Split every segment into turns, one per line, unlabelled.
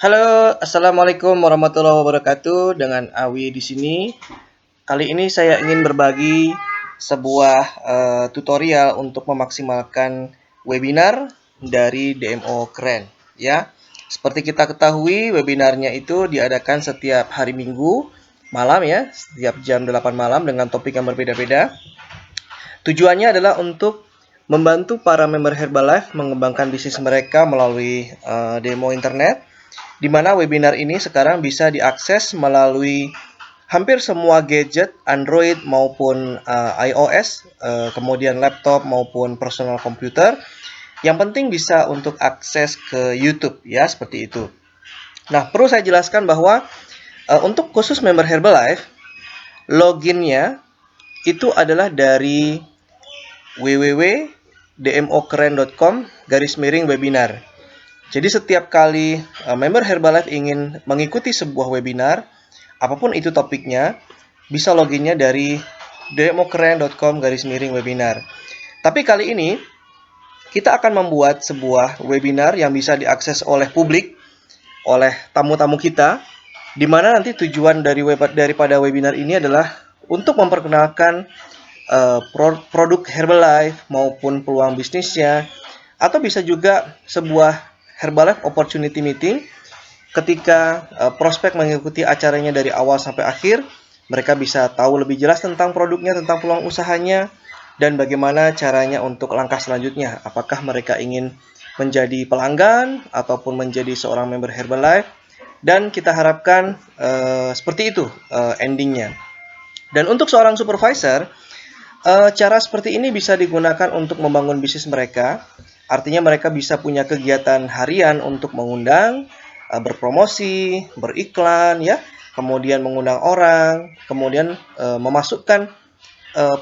Halo, assalamualaikum warahmatullahi wabarakatuh. Dengan Awi di sini. Kali ini saya ingin berbagi sebuah tutorial untuk memaksimalkan webinar dari DMO Keren. Ya, seperti kita ketahui, webinarnya itu diadakan setiap hari Minggu malam ya, setiap jam 8 malam dengan topik yang berbeda-beda. Tujuannya adalah untuk membantu para member Herbalife mengembangkan bisnis mereka melalui demo internet, di mana webinar ini sekarang bisa diakses melalui hampir semua gadget Android maupun iOS, kemudian laptop maupun personal komputer. Yang penting bisa untuk akses ke YouTube ya, seperti itu. Nah, perlu saya jelaskan bahwa untuk khusus member Herbalife, loginnya itu adalah dari www.dmokeren.com/webinar. Jadi setiap kali member Herbalife ingin mengikuti sebuah webinar, apapun itu topiknya, bisa loginnya dari dmokeren.com/webinar. Tapi kali ini kita akan membuat sebuah webinar yang bisa diakses oleh publik, oleh tamu-tamu kita, di mana nanti tujuan daripada webinar ini adalah untuk memperkenalkan produk Herbalife maupun peluang bisnisnya, atau bisa juga sebuah Herbalife Opportunity Meeting ketika prospek mengikuti acaranya dari awal sampai akhir. Mereka bisa tahu lebih jelas tentang produknya, tentang peluang usahanya, dan bagaimana caranya untuk langkah selanjutnya. Apakah mereka ingin menjadi pelanggan ataupun menjadi seorang member Herbalife. Dan kita harapkan seperti itu endingnya. Dan untuk seorang supervisor, cara seperti ini bisa digunakan untuk membangun bisnis mereka. Artinya mereka bisa punya kegiatan harian untuk mengundang, berpromosi, beriklan, ya, kemudian mengundang orang, kemudian memasukkan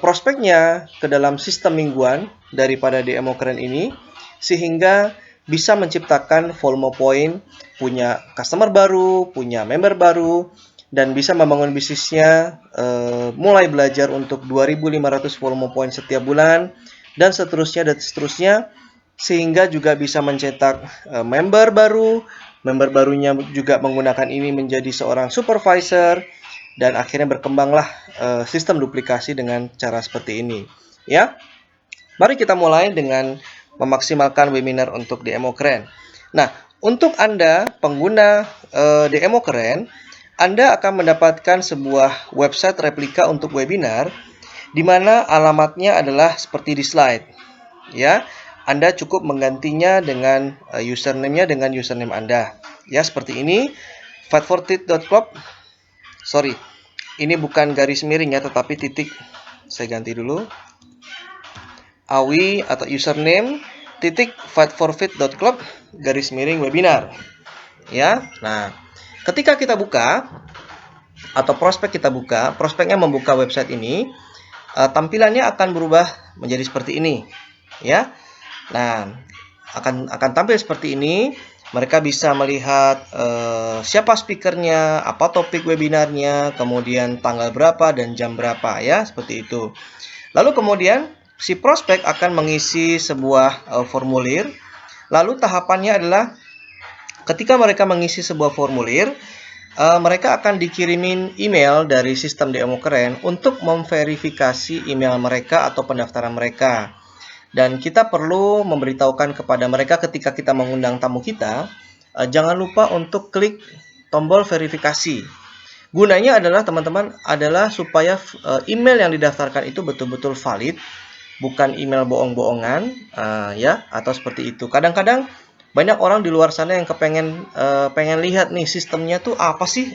prospeknya ke dalam sistem mingguan daripada DMO Keren ini, sehingga bisa menciptakan volume point, punya customer baru, punya member baru, dan bisa membangun bisnisnya mulai belajar untuk 2.500 volume point setiap bulan, dan seterusnya, sehingga juga bisa mencetak member baru. Member barunya juga menggunakan ini menjadi seorang supervisor, dan akhirnya berkembanglah sistem duplikasi dengan cara seperti ini. Ya, mari kita mulai dengan memaksimalkan webinar untuk DMO Keren. Nah, untuk Anda pengguna DMO Keren, Anda akan mendapatkan sebuah website replika untuk webinar, di mana alamatnya adalah seperti di slide. Ya, Anda cukup menggantinya dengan username-nya dengan username Anda. Ya, seperti ini. Fightfortit.club. Sorry, ini bukan garis miring ya, tetapi titik. Saya ganti dulu. Awi atau username titik fightforfit.club garis miring webinar. Ya, nah, ketika kita buka atau prospeknya membuka website ini, tampilannya akan berubah menjadi seperti ini. Ya, nah, akan tampil seperti ini. Mereka bisa melihat siapa speakernya, apa topik webinarnya, kemudian tanggal berapa dan jam berapa, ya, seperti itu. Lalu kemudian si prospek akan mengisi sebuah formulir. Lalu tahapannya adalah ketika mereka mengisi sebuah formulir, mereka akan dikirimin email dari sistem DMO Keren untuk memverifikasi email mereka atau pendaftaran mereka. Dan kita perlu memberitahukan kepada mereka ketika kita mengundang tamu kita, jangan lupa untuk klik tombol verifikasi. Gunanya adalah teman-teman adalah supaya email yang didaftarkan itu betul-betul valid, bukan email bohong-bohongan, ya, atau seperti itu. Kadang-kadang banyak orang di luar sana yang pengen lihat nih sistemnya tuh apa sih,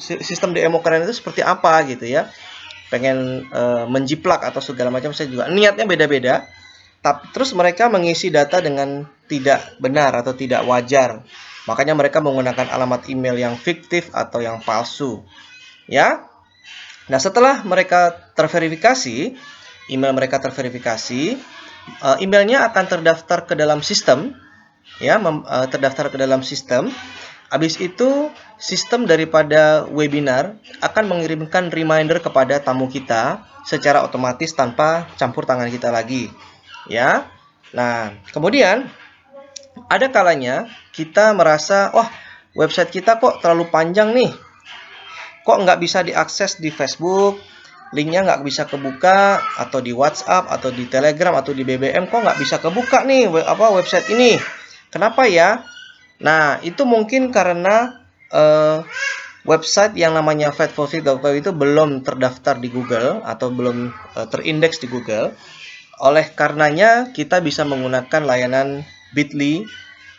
sistem DMO Keren itu seperti apa gitu ya, pengen menjiplak atau segala macam. Saya juga niatnya beda-beda. Tapi terus mereka mengisi data dengan tidak benar atau tidak wajar. Makanya mereka menggunakan alamat email yang fiktif atau yang palsu. Ya. Nah, setelah mereka terverifikasi, emailnya akan terdaftar ke dalam sistem, ya, terdaftar ke dalam sistem. Habis itu sistem daripada webinar akan mengirimkan reminder kepada tamu kita secara otomatis tanpa campur tangan kita lagi. Ya, nah, kemudian ada kalanya kita merasa, wah, website kita kok terlalu panjang nih. Kok nggak bisa diakses di Facebook, linknya nggak bisa kebuka, atau di WhatsApp, atau di Telegram, atau di BBM, kok nggak bisa kebuka nih website ini. Kenapa ya? Nah, itu mungkin karena website yang namanya faithfulfit.co itu belum terdaftar di Google atau belum terindeks di Google. Oleh karenanya, kita bisa menggunakan layanan Bitly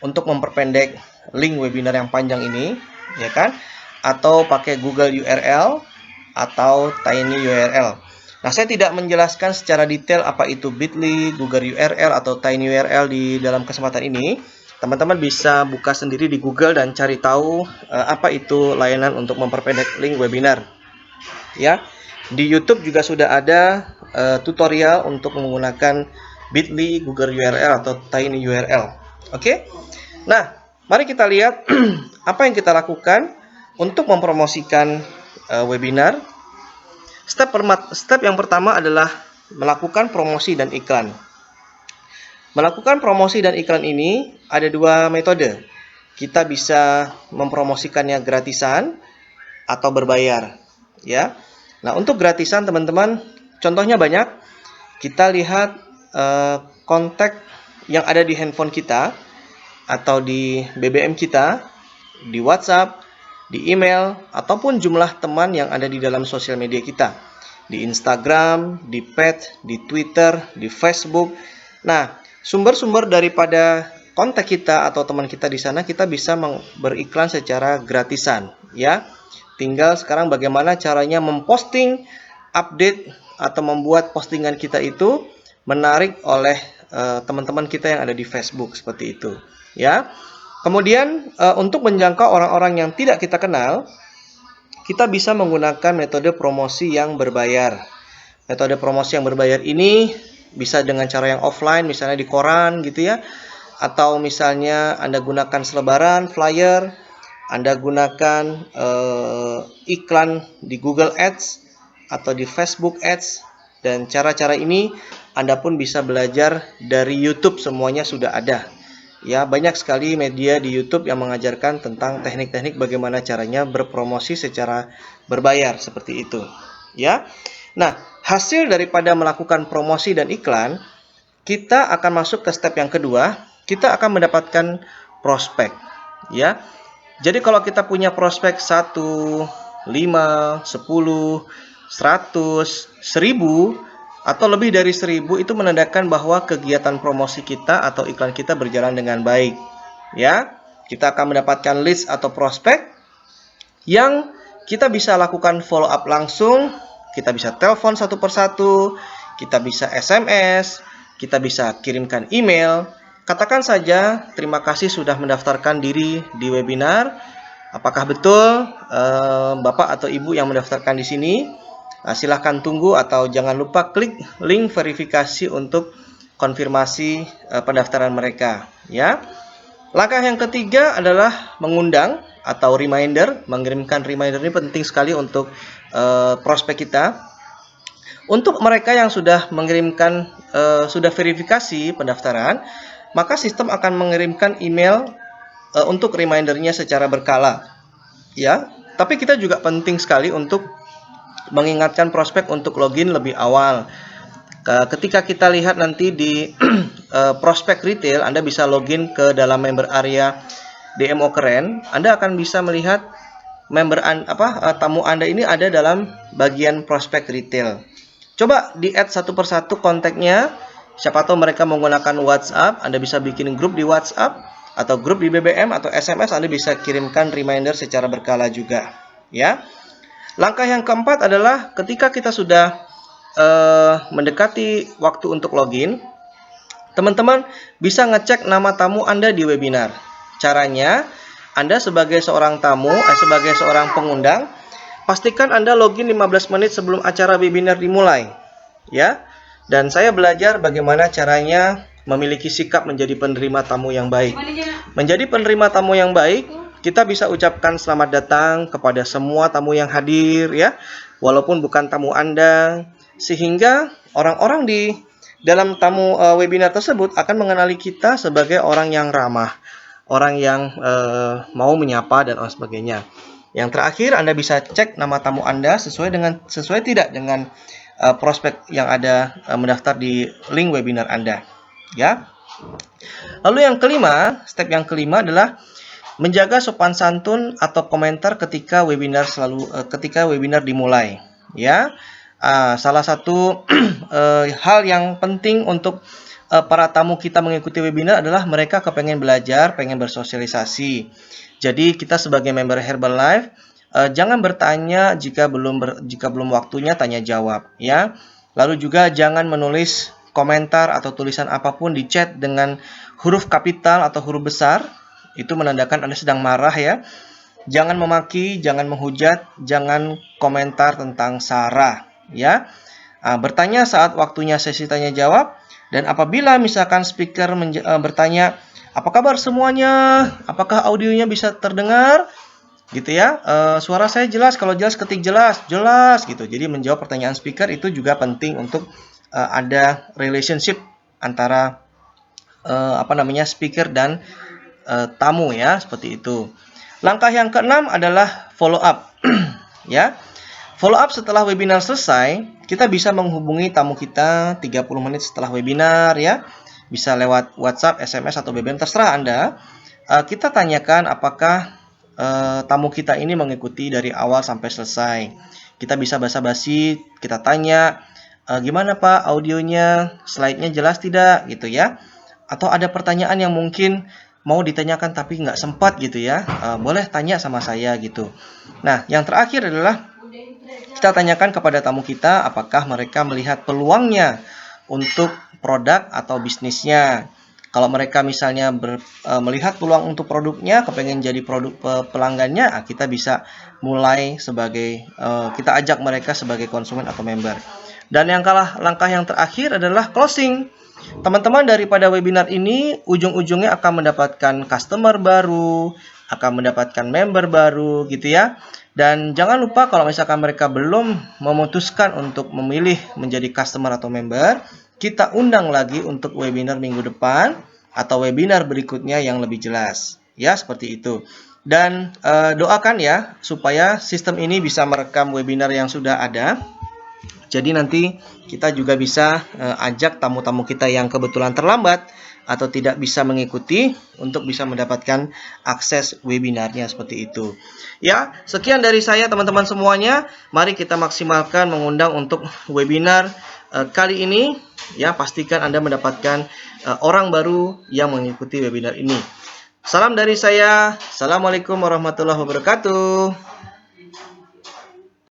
untuk memperpendek link webinar yang panjang ini, ya kan? Atau pakai Google URL atau Tiny URL. Nah, saya tidak menjelaskan secara detail apa itu Bitly, Google URL, atau Tiny URL di dalam kesempatan ini. Teman-teman bisa buka sendiri di Google dan cari tahu apa itu layanan untuk memperpendek link webinar. Ya, di YouTube juga sudah ada tutorial untuk menggunakan Bitly, Google URL, atau Tiny URL. Oke? Nah, mari kita lihat apa yang kita lakukan untuk mempromosikan webinar. Step yang pertama adalah melakukan promosi dan iklan. Melakukan promosi dan iklan ini ada dua metode. Kita bisa mempromosikannya gratisan atau berbayar, ya. Nah, untuk gratisan teman-teman, contohnya banyak. Kita lihat kontak yang ada di handphone kita atau di BBM kita, di WhatsApp, di email, ataupun jumlah teman yang ada di dalam sosial media kita, di Instagram, di Pet, di Twitter, di Facebook. Nah, sumber-sumber daripada kontak kita atau teman kita di sana kita bisa beriklan secara gratisan, ya. Tinggal sekarang bagaimana caranya memposting update atau membuat postingan kita itu menarik oleh teman-teman kita yang ada di Facebook seperti itu, ya. Kemudian untuk menjangkau orang-orang yang tidak kita kenal, kita bisa menggunakan metode promosi yang berbayar. Metode promosi yang berbayar ini bisa dengan cara yang offline, misalnya di koran gitu ya, atau misalnya Anda gunakan selebaran, flyer, Anda gunakan iklan di Google Ads atau di Facebook Ads, dan cara-cara ini Anda pun bisa belajar dari YouTube, semuanya sudah ada. Ya, banyak sekali media di YouTube yang mengajarkan tentang teknik-teknik bagaimana caranya berpromosi secara berbayar seperti itu, ya. Nah, hasil daripada melakukan promosi dan iklan, kita akan masuk ke step yang kedua. Kita akan mendapatkan prospek, ya. Jadi kalau kita punya prospek 1, 5, 10, 100, 1000, atau lebih dari 1000, itu menandakan bahwa kegiatan promosi kita atau iklan kita berjalan dengan baik, ya. Kita akan mendapatkan leads atau prospek yang kita bisa lakukan follow up langsung. Kita bisa telepon satu persatu, kita bisa SMS, kita bisa kirimkan email. Katakan saja, terima kasih sudah mendaftarkan diri di webinar. Apakah betul Bapak atau Ibu yang mendaftarkan di sini? Silahkan tunggu atau jangan lupa klik link verifikasi untuk konfirmasi pendaftaran mereka, ya. Langkah yang ketiga adalah mengundang atau reminder. Mengirimkan reminder ini penting sekali untuk prospek kita. Untuk mereka yang sudah mengirimkan sudah verifikasi pendaftaran, maka sistem akan mengirimkan email untuk remindernya secara berkala, ya. Tapi kita juga penting sekali untuk mengingatkan prospek untuk login lebih awal. Ketika kita lihat nanti di prospek retail, Anda bisa login ke dalam member area DMO Keren. Anda akan bisa melihat tamu Anda ini ada dalam bagian prospek retail. Coba di-add satu persatu kontaknya. Siapa tahu mereka menggunakan WhatsApp, Anda bisa bikin grup di WhatsApp atau grup di BBM atau SMS, Anda bisa kirimkan reminder secara berkala juga, ya. Langkah yang keempat adalah ketika kita sudah mendekati waktu untuk login, teman-teman bisa ngecek nama tamu Anda di webinar. Caranya, Anda sebagai seorang tamu, sebagai seorang pengundang, pastikan Anda login 15 menit sebelum acara webinar dimulai, ya. Dan saya belajar bagaimana caranya memiliki sikap menjadi penerima tamu yang baik. Menjadi penerima tamu yang baik, kita bisa ucapkan selamat datang kepada semua tamu yang hadir, ya, walaupun bukan tamu Anda, sehingga orang-orang di dalam tamu webinar tersebut akan mengenali kita sebagai orang yang ramah, orang yang mau menyapa dan lain sebagainya. Yang terakhir, Anda bisa cek nama tamu Anda sesuai tidak dengan prospek yang ada mendaftar di link webinar Anda, ya. Lalu yang kelima, step yang kelima adalah menjaga sopan santun atau komentar ketika webinar dimulai, ya. Salah satu hal yang penting untuk para tamu kita mengikuti webinar adalah mereka kepengen belajar, pengen bersosialisasi. Jadi kita sebagai member Herbalife jangan bertanya jika belum waktunya tanya jawab, ya. Lalu juga jangan menulis komentar atau tulisan apapun di chat dengan huruf kapital atau huruf besar. Itu menandakan Anda sedang marah, ya. Jangan memaki, jangan menghujat, jangan komentar tentang sara, ya. Bertanya saat waktunya sesi tanya jawab, dan apabila misalkan speaker bertanya, apa kabar semuanya? Apakah audionya bisa terdengar? Gitu ya. Suara saya jelas, kalau jelas ketik jelas gitu. Jadi menjawab pertanyaan speaker itu juga penting untuk ada relationship antara speaker dan tamu, ya, seperti itu. Langkah yang keenam adalah follow up. Ya. Follow up setelah webinar selesai, kita bisa menghubungi tamu kita 30 menit setelah webinar, ya. Bisa lewat WhatsApp, SMS atau BBM, terserah Anda. Kita tanyakan apakah tamu kita ini mengikuti dari awal sampai selesai. Kita bisa basa-basi, kita tanya, gimana Pak audionya, slide-nya jelas tidak, gitu ya. Atau ada pertanyaan yang mungkin mau ditanyakan tapi nggak sempat gitu ya, boleh tanya sama saya gitu. Nah, yang terakhir adalah kita tanyakan kepada tamu kita apakah mereka melihat peluangnya untuk produk atau bisnisnya. Kalau mereka misalnya melihat peluang untuk produknya, kepengen jadi produk pelanggannya, kita bisa mulai kita ajak mereka sebagai konsumen atau member. Dan langkah yang terakhir adalah closing. Teman-teman daripada webinar ini ujung-ujungnya akan mendapatkan customer baru, akan mendapatkan member baru gitu ya. Dan jangan lupa kalau misalkan mereka belum memutuskan untuk memilih menjadi customer atau member, kita undang lagi untuk webinar minggu depan atau webinar berikutnya yang lebih jelas. Ya, seperti itu. Dan doakan ya supaya sistem ini bisa merekam webinar yang sudah ada. Jadi nanti kita juga bisa ajak tamu-tamu kita yang kebetulan terlambat atau tidak bisa mengikuti untuk bisa mendapatkan akses webinarnya seperti itu. Ya, sekian dari saya teman-teman semuanya. Mari kita maksimalkan mengundang untuk webinar kali ini. Ya, pastikan Anda mendapatkan orang baru yang mengikuti webinar ini. Salam dari saya. Assalamualaikum warahmatullahi wabarakatuh.